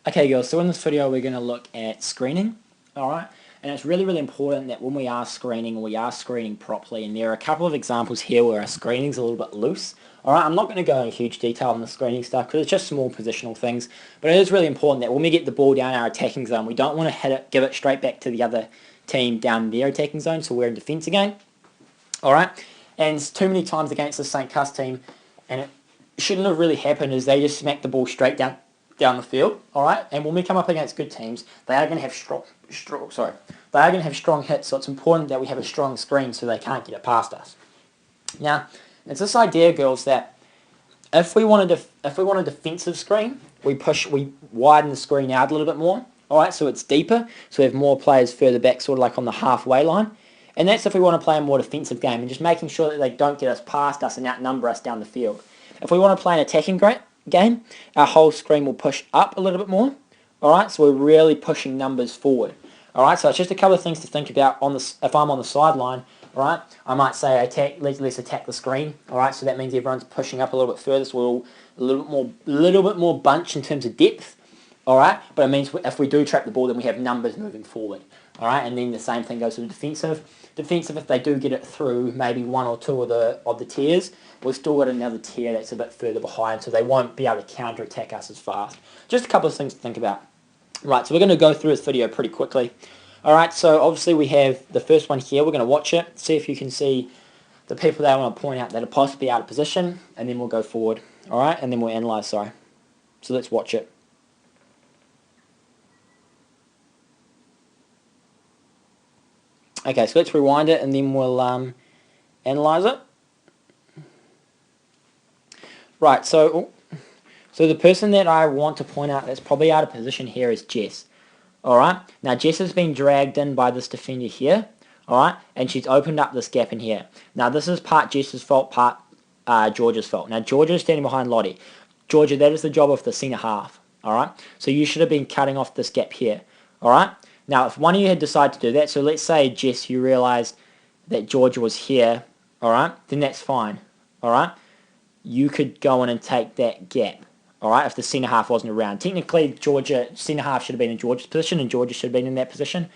Okay girls, so in this video we're going to look at screening, alright? And it's really important that when we are screening properly, and there are a couple of examples here where our screening's a little bit loose. Alright, I'm not going to go in huge detail on the screening stuff because it's just small positional things, but it is really important that when we get the ball down our attacking zone, we don't want to hit it, give it straight back to the other team down their attacking zone, so we're in defence again. Alright, and too many times against the St. Cuss team, and it shouldn't have really happened, is they just smack the ball straight down the field, alright? And when we come up against good teams, they are going to have strong hits, so it's important that we have a strong screen so they can't get it past us. Now, it's this idea, girls, that if we want a defensive screen, we widen the screen out a little bit more, alright? So it's deeper, so we have more players further back, sort of like on the halfway line. And that's if we want to play a more defensive game and just making sure that they don't get us past us and outnumber us down the field. If we want to play an attacking game, our whole screen will push up a little bit more. Alright, so we're really pushing numbers forward. Alright, so it's just a couple of things to think about if I'm on the sideline. Alright, I might say let's attack the screen. Alright, so that means everyone's pushing up a little bit further, so we're all a little bit more bunch in terms of depth. Alright, but it means if we do trap the ball, then we have numbers moving forward. Alright, and then the same thing goes to the defensive. Defensive, if they do get it through maybe one or two of the tiers, we've still got another tier that's a bit further behind, so they won't be able to counter-attack us as fast. Just a couple of things to think about. Right, so we're going to go through this video pretty quickly. Alright, so obviously we have the first one here. We're going to watch it, see if you can see the people that I want to point out that are possibly out of position, and then we'll go forward. Alright, and then we'll analyse, So let's watch it. Okay, so let's rewind it and then we'll analyse it. Right, so the person that I want to point out that's probably out of position here is Jess. Alright, now Jess has been dragged in by this defender here, alright, and she's opened up this gap in here. Now this is part Jess's fault, part Georgia's fault. Now Georgia's standing behind Lottie. Georgia, that is the job of the centre half, alright, so you should have been cutting off this gap here, alright. Now, if one of you had decided to do that, so let's say, Jess, you realised that Georgia was here, alright, then that's fine, alright? You could go in and take that gap, alright, if the centre half wasn't around. Technically, centre half should have been in Georgia's position, and Georgia should have been in that position.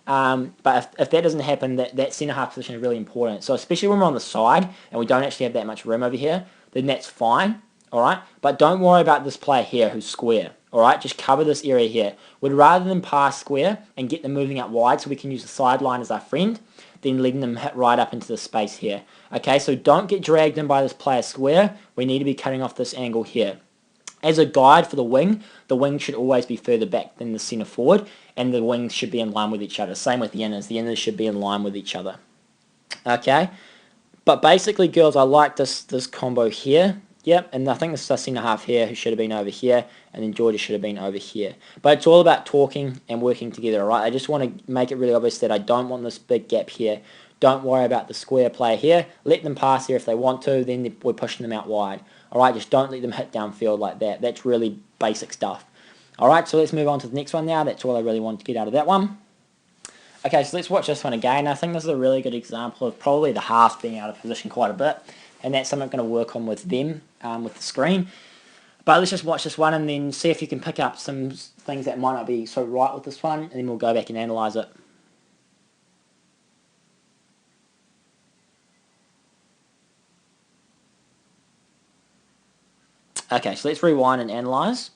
But if that doesn't happen, that centre half position is really important. So especially when we're on the side, and we don't actually have that much room over here, then that's fine, alright? But don't worry about this player here who's square. Alright, just cover this area here. We'd rather than pass square and get them moving out wide so we can use the sideline as our friend, than letting them hit right up into the space here. Okay, so don't get dragged in by this player square. We need to be cutting off this angle here. As a guide for the wing should always be further back than the centre forward, and the wings should be in line with each other. Same with the inners. The inners should be in line with each other. Okay, but basically, girls, I like this combo here. Yep, and I think this is a centre half here who should have been over here, and then Georgia should have been over here. But it's all about talking and working together, alright? I just want to make it really obvious that I don't want this big gap here. Don't worry about the square player here. Let them pass here if they want to, then we're pushing them out wide. Alright, just don't let them hit downfield like that. That's really basic stuff. Alright, so let's move on to the next one now. That's all I really wanted to get out of that one. Okay, so let's watch this one again. I think this is a really good example of probably the halves being out of position quite a bit. And that's something I'm going to work on with them, with the screen. But let's just watch this one and then see if you can pick up some things that might not be so right with this one, and then we'll go back and analyse it. Okay, so let's rewind and analyse.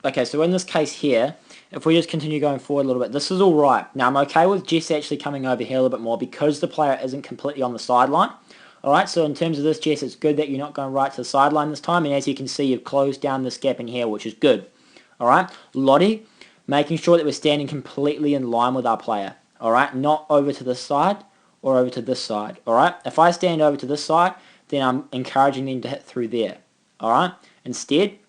Okay, so in this case here, if we just continue going forward a little bit, this is all right. Now, I'm okay with Jess actually coming over here a little bit more because the player isn't completely on the sideline. Alright, so in terms of this, Jess, it's good that you're not going right to the sideline this time, and as you can see, you've closed down this gap in here, which is good. Alright, Lottie, making sure that we're standing completely in line with our player. Alright, not over to this side or over to this side. Alright, if I stand over to this side, then I'm encouraging them to hit through there. Alright, instead,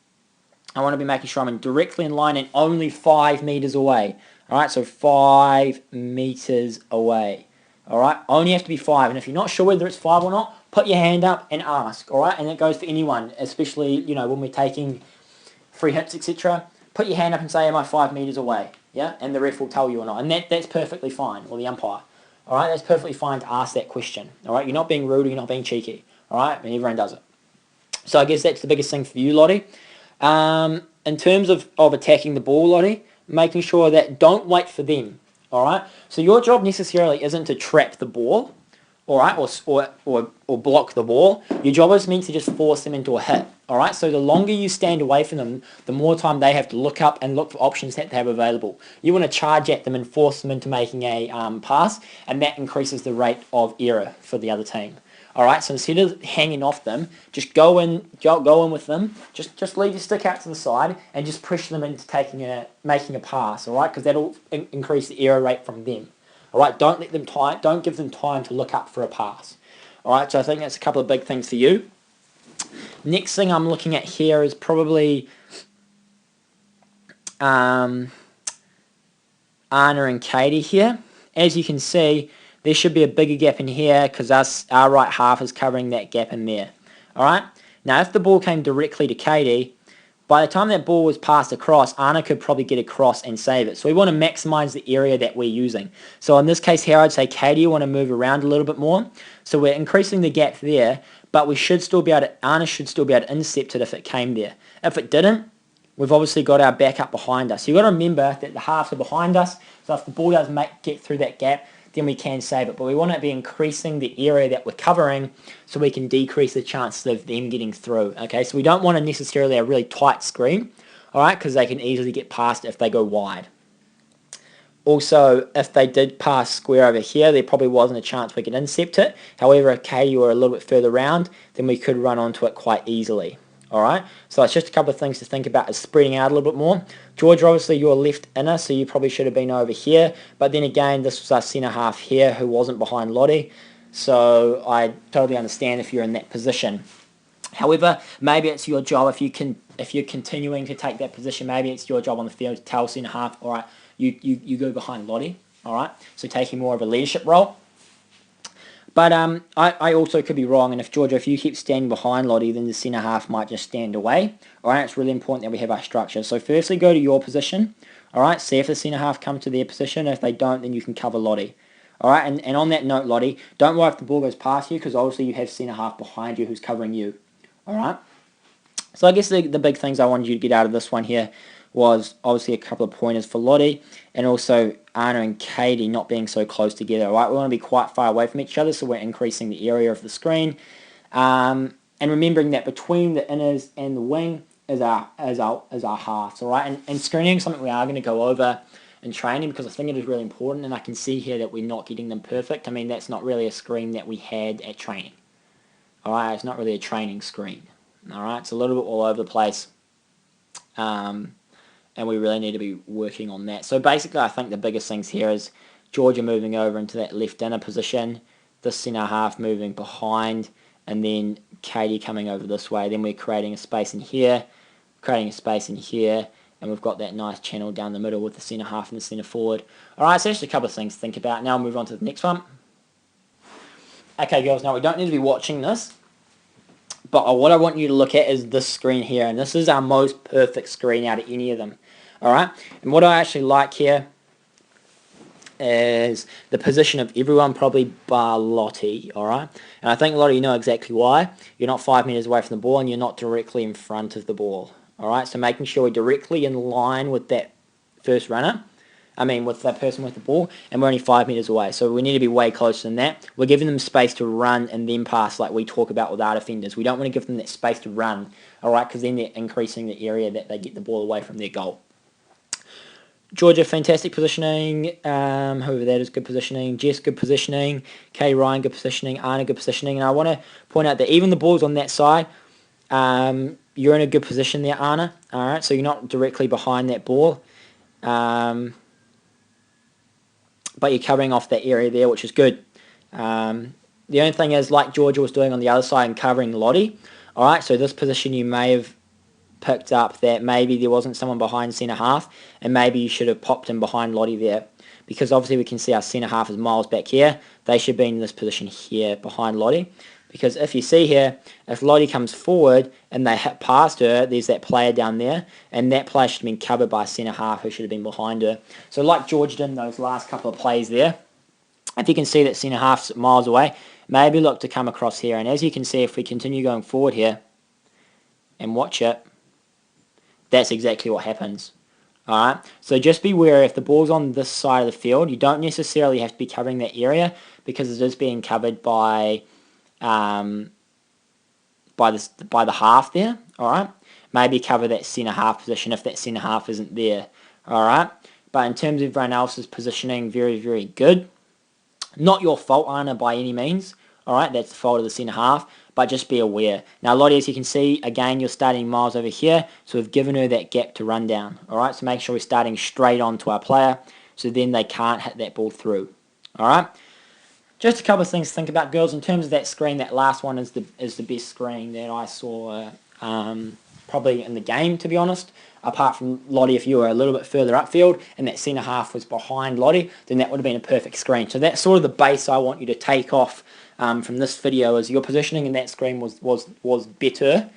I want to be making sure I'm directly in line and only 5 meters away. Alright, so 5 meters away. Alright, only have to be 5. And if you're not sure whether it's 5 or not, put your hand up and ask. Alright, and that goes for anyone, especially, you know, when we're taking free hits, etc. Put your hand up and say, am I 5 meters away? Yeah, and the ref will tell you or not. And that's perfectly fine, or the umpire. All right, that's perfectly fine to ask that question. All right, you're not being rude, or you're not being cheeky. All right, and everyone does it. So I guess that's the biggest thing for you, Lottie. In terms of attacking the ball, Lottie, making sure that don't wait for them. All right. So your job necessarily isn't to trap the ball, all right, or block the ball. Your job is meant to just force them into a hit. All right. So the longer you stand away from them, the more time they have to look up and look for options that they have available. You want to charge at them and force them into making a pass, and that increases the rate of error for the other team. All right, so instead of hanging off them, just go in with them. Just leave your stick out to the side and just push them into making a pass. All right, because that'll increase the error rate from them. All right, don't give them time to look up for a pass. All right, so I think that's a couple of big things for you. Next thing I'm looking at here is probably Anna and Katie here. As you can see, there should be a bigger gap in here because our right half is covering that gap in there. Alright? Now if the ball came directly to Katie, by the time that ball was passed across, Anna could probably get across and save it. So we want to maximize the area that we're using. So in this case here, I'd say Katie, you want to move around a little bit more. So we're increasing the gap there, but Anna should still be able to intercept it if it came there. If it didn't, we've obviously got our backup behind us. So you've got to remember that the halves are behind us. So if the ball does get through that gap, then we can save it. But we want to be increasing the area that we're covering so we can decrease the chances of them getting through. Okay, so we don't want necessarily a really tight screen, all right, because they can easily get past if they go wide. Also, if they did pass square over here, there probably wasn't a chance we could intercept it. However, if Katie were a little bit further around, then we could run onto it quite easily. Alright, so it's just a couple of things to think about is spreading out a little bit more. George, obviously you're left inner, so you probably should have been over here. But then again, this was our centre half here who wasn't behind Lottie. So I totally understand if you're in that position. However, maybe it's your job if you're continuing to take that position, maybe it's your job on the field to tell centre half, alright, you go behind Lottie. Alright, so taking more of a leadership role. But I also could be wrong, and if Georgia, if you keep standing behind Lottie, then the centre half might just stand away. Alright, it's really important that we have our structure. So firstly, go to your position. Alright, see if the centre half come to their position. If they don't, then you can cover Lottie. Alright, and on that note, Lottie, don't worry if the ball goes past you, because obviously you have centre half behind you who's covering you. Alright? So I guess the big things I wanted you to get out of this one here was obviously a couple of pointers for Lottie, and also Anna and Katie not being so close together. Right, we want to be quite far away from each other, so we're increasing the area of the screen, and remembering that between the inners and the wing is our halves. All right, and screening is something we are going to go over in training because I think it is really important, and I can see here that we're not getting them perfect. I mean, that's not really a screen that we had at training. All right, it's not really a training screen. All right, it's a little bit all over the place. And we really need to be working on that. So basically, I think the biggest things here is Georgia moving over into that left inner position, the centre half moving behind, and then Katie coming over this way. Then we're creating a space in here, and we've got that nice channel down the middle with the centre half and the centre forward. Alright, so just a couple of things to think about. Now I'll move on to the next one. Okay, girls, now we don't need to be watching this, but what I want you to look at is this screen here, and this is our most perfect screen out of any of them. Alright, and what I actually like here is the position of everyone, probably bar Lottie, alright? And I think, Lottie, you know exactly why. You're not 5 metres away from the ball, and you're not directly in front of the ball, alright? So making sure we're directly in line with that first runner, with that person with the ball, and we're only 5 metres away, so we need to be way closer than that. We're giving them space to run and then pass like we talk about with our defenders. We don't want to give them that space to run, alright, because then they're increasing the area that they get the ball away from their goal. Georgia, fantastic positioning. Whoever that is, good positioning. Jess, good positioning. Kay Ryan, good positioning. Anna, good positioning. And I want to point out that even the ball's on that side, you're in a good position there, Anna. Alright, so you're not directly behind that ball. But you're covering off that area there, which is good. The only thing is, like Georgia was doing on the other side and covering Lottie. Alright, so this position you may have picked up that maybe there wasn't someone behind centre half, and maybe you should have popped in behind Lottie there, because obviously we can see our centre half is miles back here. They should be in this position here behind Lottie, because if you see here, if Lottie comes forward and they hit past her, there's that player down there, and that player should have been covered by centre half who should have been behind her. So like George did in those last couple of plays there, If you can see that centre half's miles away, maybe look to come across here. And as you can see, if we continue going forward here and watch it, that's exactly what happens. Alright, so just be wary if the ball's on this side of the field, you don't necessarily have to be covering that area because it is being covered by the half there. Alright, maybe cover that centre half position if that centre half isn't there. Alright, but in terms of everyone else's positioning, very, very good. Not your fault, Anna, by any means. Alright, that's the fault of the centre half, but just be aware. Now, Lottie, as you can see, again, you're starting miles over here, so we've given her that gap to run down. Alright, so make sure we're starting straight on to our player, so then they can't hit that ball through. Alright, just a couple of things to think about, girls. In terms of that screen, that last one is the best screen that I saw probably in the game, to be honest. Apart from Lottie, if you were a little bit further upfield and that centre half was behind Lottie, then that would have been a perfect screen. So that's sort of the base I want you to take off from this video, is your positioning in that screen was better.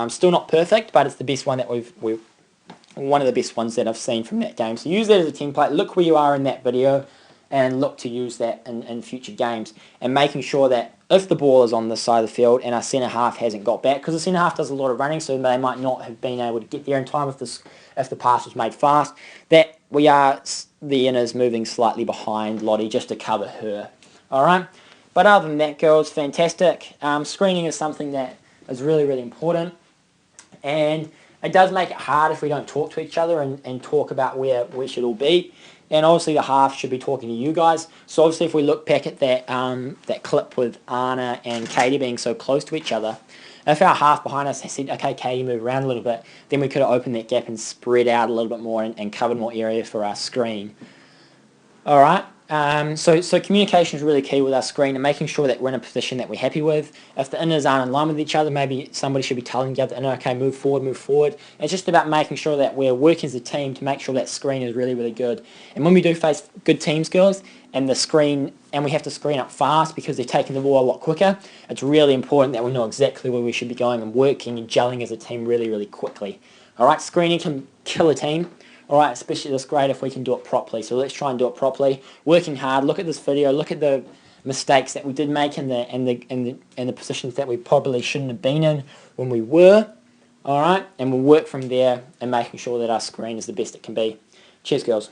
Still not perfect, but it's the best one that we've one of the best ones that I've seen from that game. So use that as a template. Look where you are in that video and look to use that in future games, and making sure that if the ball is on this side of the field and our centre half hasn't got back, because the centre half does a lot of running, so they might not have been able to get there in time if the pass was made fast, that we are the inners moving slightly behind Lottie just to cover her. Alright, but other than that, girls, fantastic. Screening is something that is really, really important, and it does make it hard if we don't talk to each other and talk about where we should all be. And obviously the half should be talking to you guys. So obviously if we look back at that that clip with Anna and Katie being so close to each other, if our half behind us had said, okay, Katie, move around a little bit, then we could have opened that gap and spread out a little bit more and covered more area for our screen. Alright, so communication is really key with our screen, and making sure that we're in a position that we're happy with. If the inners aren't in line with each other, maybe somebody should be telling the other inner, okay, move forward, move forward. It's just about making sure that we're working as a team to make sure that screen is really, really good. And when we do face good teams, girls, and we have to screen up fast because they're taking the ball a lot quicker, it's really important that we know exactly where we should be going and working and gelling as a team really, really quickly. Alright, screening can kill a team. Alright, especially this grade if we can do it properly. So let's try and do it properly. Working hard. Look at this video. Look at the mistakes that we did make in the positions that we probably shouldn't have been in when we were. Alright, and we'll work from there and making sure that our screen is the best it can be. Cheers, girls.